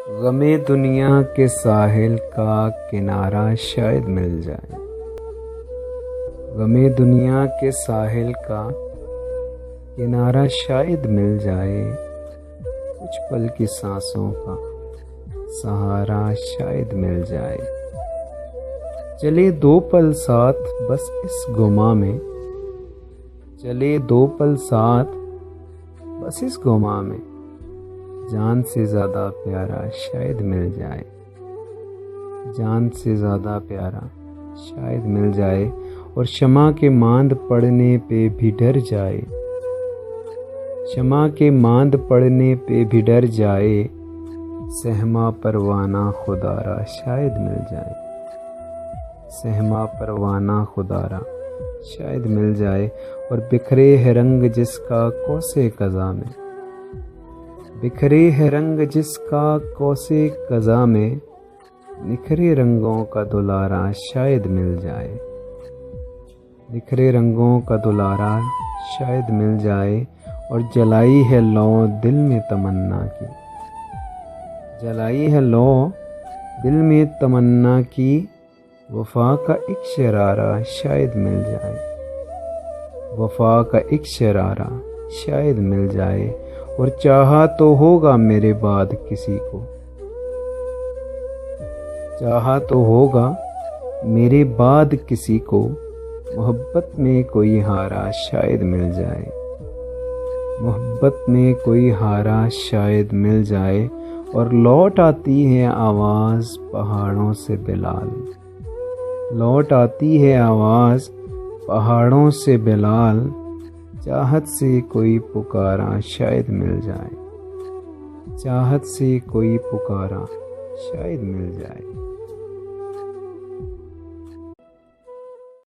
غمِ دنیا کے ساحل کا کنارہ شاید مل جائے، غمِ دنیا کے ساحل کا کنارہ شاید مل جائے، کچھ پل کی سانسوں کا سہارا شاید مل جائے۔ چلے دو پل ساتھ بس اس گماں میں، چلے دو پل ساتھ بس اس گماں میں، جان سے زیادہ پیارا شاید مل جائے، جان سے زیادہ پیارا شاید مل جائے، اور شمع کے ماند پڑنے پہ بھی ڈر جائے، شمع کے ماند پڑنے پہ بھی ڈر جائے، سہما پروانہ خودارا شاید مل جائے، سہما پروانہ خودارا شاید مل جائے، اور بکھرے ہے رنگ جس کا کوسے قضا میں، بکھرے ہے رنگ جس کا کوسے قضا میں، نکھرے رنگوں کا دلارا شاید مل جائے، نکھرے رنگوں کا دلارا شاید مل جائے، اور جلائی ہے لو دل میں تمنا کی، جلائی ہے لو دل میں تمنا کی، وفا کا ایک شرارہ شاید مل جائے، وفا کا ایک شرارہ شاید مل جائے، اور چاہا تو ہوگا میرے بعد کسی کو، چاہا تو ہوگا میرے بعد کسی کو، محبت میں کوئی ہارا شاید مل جائے، محبت میں کوئی ہارا شاید مل جائے، اور لوٹ آتی ہے آواز پہاڑوں سے بلال، لوٹ آتی ہے آواز پہاڑوں سے بلال، چاہت سے کوئی پکارا شاید مل جائے، چاہت سے کوئی پکارا شاید مل جائے۔